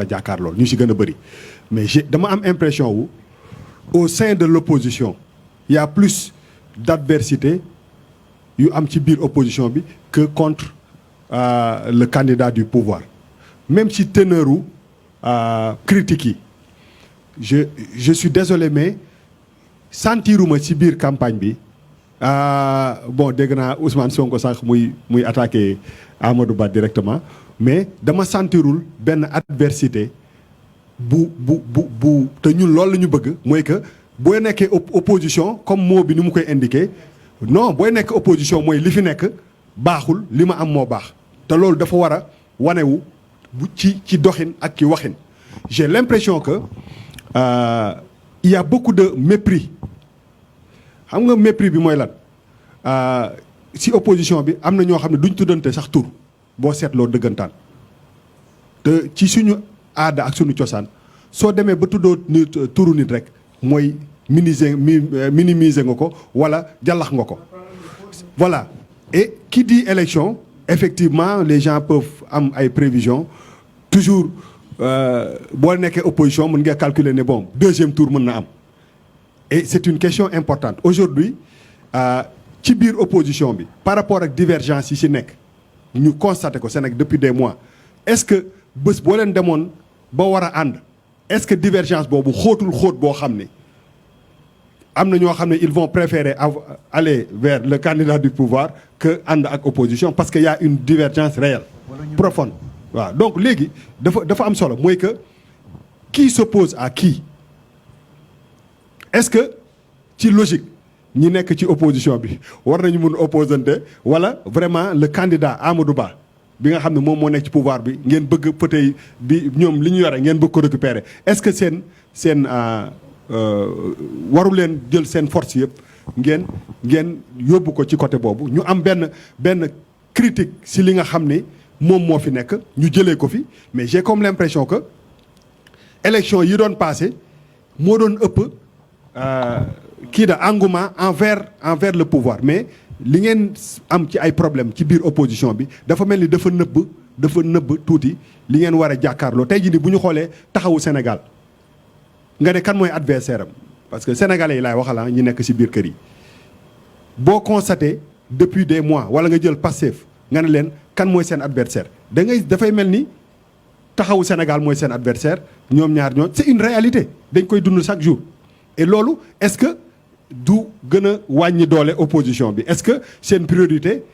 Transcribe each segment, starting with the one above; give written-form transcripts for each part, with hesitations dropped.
jàkkaarloo ñu si gën a bëri mais dama am impression wu au sein de l'opposition il y a plus d'adversité yu am ci biir opposition bi que contre le candidat du pouvoir même ci teneuru critiques yi je suis désolé mais sentiruma ci biir campagne bi bon dégg naa Ousmane Sonko sax muy attaqué Amadou Ba directement mais dama sentirul benn adversité bu te ñun loolu la ñu bëgg mooy que booy nekkee opposition comme mot bi ni mu koy indiqué non booy nekk opposition mooy li fi nekk baaxul li ma am moo baax te loolu dafa war a wanewu ci doxin ak ci waxin j'ai l'impression que il y a beaucoup de mépris xam nga mépris bi mooy lan si opposition bi am na ñoo xam ne duñ tuddante sax tur boo seetloo dëggantaan te ci suñu aada ak suñu cosaan soo demee ba tuddoo nit turu nit rek mooy minimiser nga ko wala jàllax nga ko voilà et qui dit élection effectivement les gens peuvent am ay prévisions toujours boo nekkee opposition mën nga calculer ne bon deuxième tour mën na am et c'est une question importante aujourd'hui ci biir opposition bi par rapport ak divergence yi ci nekk ñu constaté ko Sénégal depuis des mois est-ce que bés boo leen demoon ba war a ànd est-ce que divergence boobu xóotul xóot boo xam ne am na ñoo xam ne ils vont préférer aller vers le candidat du pouvoir que ànd ak opposition parce que y a une divergence réelle profonde waaw donc léegi dafa am solo mooy que qui s'oppose à qui est-ce que ci logique ñi nekk ci opposition bi war nañu mun opposante wala vraiment le candidat Amadou Ba bi nga xam ne moom moo nekk ci pouvoir bi ngeen bëgg fauteuil bi ñoom li ñu yore ngeen bëgg ko récupérer est-ce que seen waru leen jël seen force yëpp ngeen yóbbu ko ci côté boobu ñu am benn critique si li nga xam ne moom moo fi nekk ñu jëlee ko fi mais j'ai comme l'impression que élection yi doon passé moo doon ëpp kii da engouement envers le pouvoir mais li ngeen am ci ay problème ci biir opposition bi dafa mel ni dafa nëbb tuuti li ngeen war a jàkkaarloo tey jii ni bu ñu xoolee taxawu Sénégal nga ne kan mooy adversaire am parce que sénégalais yi laay waxala ñi nekk ci biir kër yi boo constaté depuis des mois wala nga jël Pastef nga ne leen kan mooy seen adversaire dafay mel ni taxawu Sénégal mooy seen adversaire ñoom ñaar ñoo c'est une réalité dañ koy dund chaque jour et loolu est-ce que du gën a wàññi doole opposition bi est-ce que seen priorité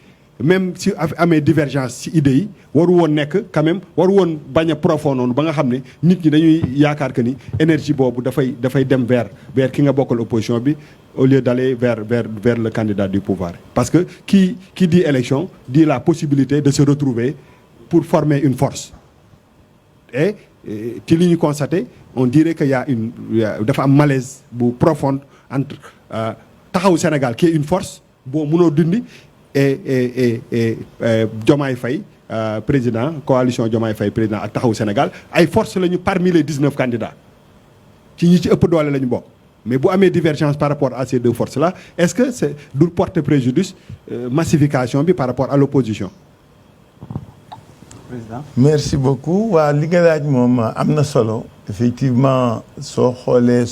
même si amee divergence ci idées yi waru woon nekk quand même waru woon bañ a profond noonu ba nga xam ne nit ñi dañuy yaakaar que ni énergie boobu dafay dem vers ki nga bokkal opposition bi au lieu d'aller vers le candidat du pouvoir parce que qui dit élection dit la possibilité de se retrouver pour former une force et ci li ñu constaté on dirait que dafa am malaise bu profonde entre taxawu Sénégal qui est une force boo mënoo dindi et Diomaye Faye président coalition Diomaye Faye président ak taxawu Sénégal ay force lañu parmi les 19 candidats ci ñi ci ëpp doole la ñu bokk mais bu amee divergence par rapport à ces deux forces là est-ce que c'est du porter préjudice massification bi par rapport à l'opposition. Président. Merci beaucoup waa li nga laaj moom am na solo effectivement soo xoolee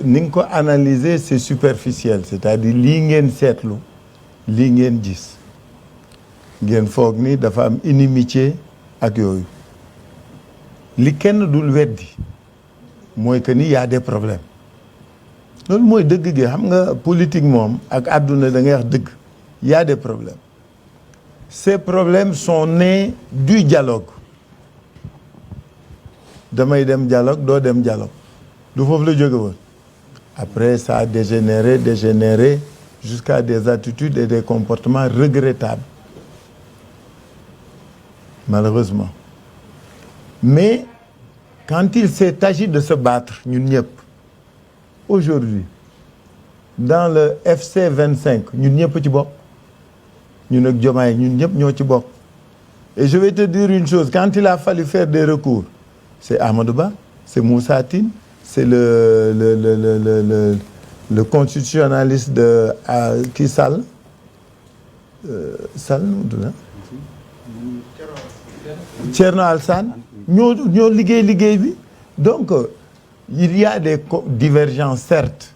ni nga ko analyser c'est superficiel c'est-à-dire lii ngeen seetlu lii ngeen gis ngeen foog ni dafa am inimitié ak yooyu li kenn dul weddi mooy que ni y a des problèmes loolu mooy dëgg gi xam nga politique moom ak àdduna da ngay wax dëgg y a des problèmes. Ces problèmes sont nés du dialogue damay dem dialogue doo dem dialogue du foofu la jóge woon après ça a dégénéré jusqu'à des attitudes et des comportements regrettables malheureusement mais quand il s'est agi de se battre ñun ñëpp aujourd'hui dans le FC 25 ñun ñëpp ci bokk ñun ak Diomaye ñun ñëpp ñoo ci bokk et je vais te dire une chose quand il a fallu faire des recours c'est Amadou Ba c'est Moussa Tine c'est le constitutionnaliste de kii Sall Sall nu mu tudd Thierno Alassane ñoo liggéey bi donc il y a des divergences certes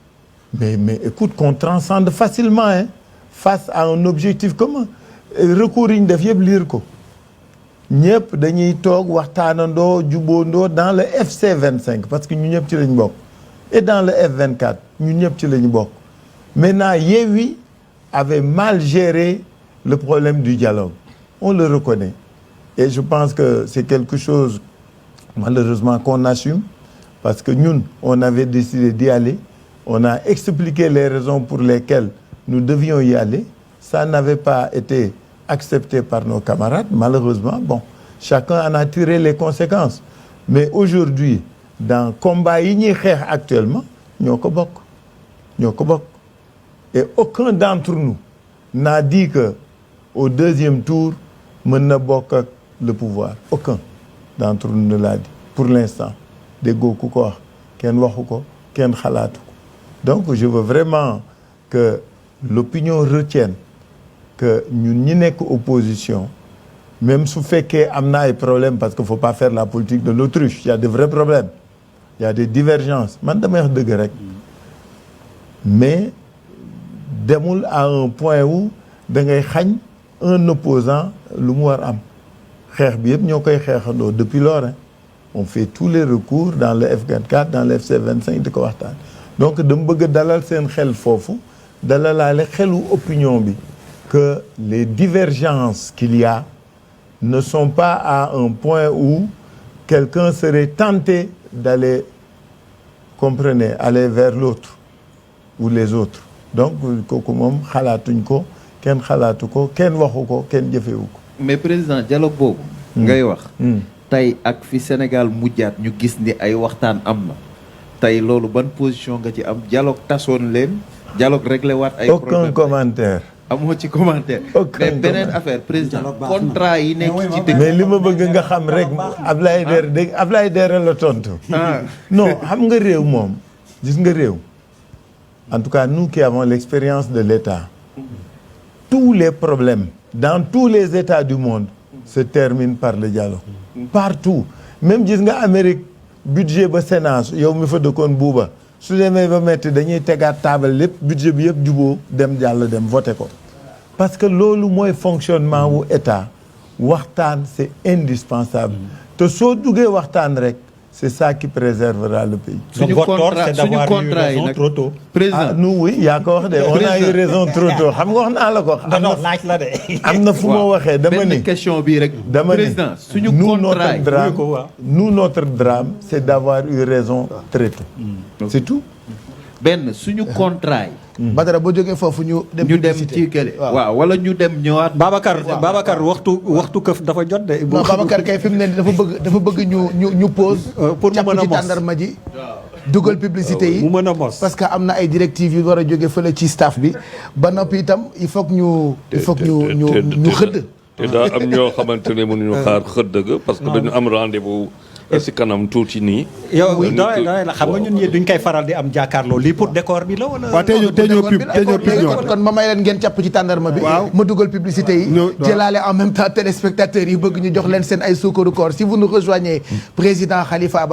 mais écoute qu'on transcende facilement hein face à un objectif commun recours yi ñu def yëpp lire ko ñëpp dañuy toog waxtaanandoo jubóondoo dans le FC 25 parce que ñu ñëpp ci lañ bokk et dans le F24 ñu ñëpp ci lañ bokk maintenant Yewwi avait mal géré le problème du dialogue on le reconnaît et je pense que c'est quelque chose malheureusement qu'on assume parce que ñun on avait décidé d'y aller on a expliqué les raisons pour lesquelles nous devions y aller ça n'avait pas été accepté par nos camarades malheureusement bon chacun en a tiré les conséquences mais aujourd'hui dans combat yi ñuy xeex actuellement ñoo ko bokk et aucun d'entre nous n'a dit que au deuxième tour mën na bokk ak le pouvoir aucun d'entre nous ne l'a dit pour l'instant déggoo ku ko wax kenn waxu ko kenn xalaatu ko donc je veux vraiment que l'opinion retienne que ñun ñi nekk opposition même su fekkee am na ay problèmes parce que faut pas faire la politique de l'autruche il y a de vrais problèmes il y a des divergences man damay wax dëgg rek mais demul à un point où da ngay xañ un opposant lu mu war am xeex bi yëpp ñoo koy xeexandoo depuis lors on fait tous les recours dans le F24 dans le FC 25 di ko waxtaan donc dama bëgg dalal seen xel foofu dalalaale xelu opinion bi que les divergences qu'il y a ne sont pas à un point où quelqu'un serait tenté d'aller comprenez aller vers l'autre ou les autres donc kooku moom xalaatuñ ko kenn xalaatu ko kenn waxu ko kenn jëfewu ko mais président dialogue boobu ngay wax tey ak fi Sénégal mujjaat ñu gis ni ay waxtaan am na tey loolu ban position nga ci am dialogue tasoon leen dialogue réglé waat ay problème aucun commentaire amoo ci commentaire mais beneen affaire président contrat yi nekk ci dëkk mais li ma bëgg nga xam rek Ablaye Der dégg Ablaye Der la tontu non xam nga réew moom gis nga réew en tout cas nous qui avons l'expérience de l'État tous les problèmes dans tous les États du monde se terminent par le dialogue partout même gis nga Amérique budget ba Sénat yow mi fa dëkkoon buuba su demee ba metti dañuy tegaat taabal lépp budget bi yëpp juboo dem jàll dem voté ko parce que loolu mooy fonctionnement wu État waxtaan c'est indispensable te soo duggee waxtaan rek c'est ça qui préservera le pays. Donc votre tort, c'est d'avoir eu raison trop tôt. Ah, nous oui yaa ko wax de on a eu raison trop tôt xam nga wax naa la ko. laaj la de. am na fu ma waxee dama ni benn question bii rek. dama ni président suñu contrat nous notre drame c'est d'avoir eu raison très tôt. C'est tout. benn suñu contrat yi. Badara boo jógee foofu ñu dem ci kële waaw wala ñu dem ñëwaat. Babacar waxtu këf dafa jot de. non Babacar kay fi mu ne dafa bëgg ñu pause. pour mu mën a mos ci tàndarma ji. dugal publicité yi mu mën a mos. parce que am na ay directives yu war a jóge fële ci staff bi ba noppi itam il faut que ñu xëdd. te daa am ñoo xamante ne mënuñu xaar xëdd ga parce que dañu am rendez-vous. si kanam tuuti nii. yow doy la xam nga ñun ñii duñ koy faral di am jàkkaarloo lii pour décor bi la wala. waaw tey ñoo pub kon ma may leen ngeen càpp ci tàndarma bi. ma dugal publicité yi. jëlaale en même temps téléspectateurs yi bëgg ñu jox leen seen ay sukkaru koor si vous nous rejoignez président Khalifa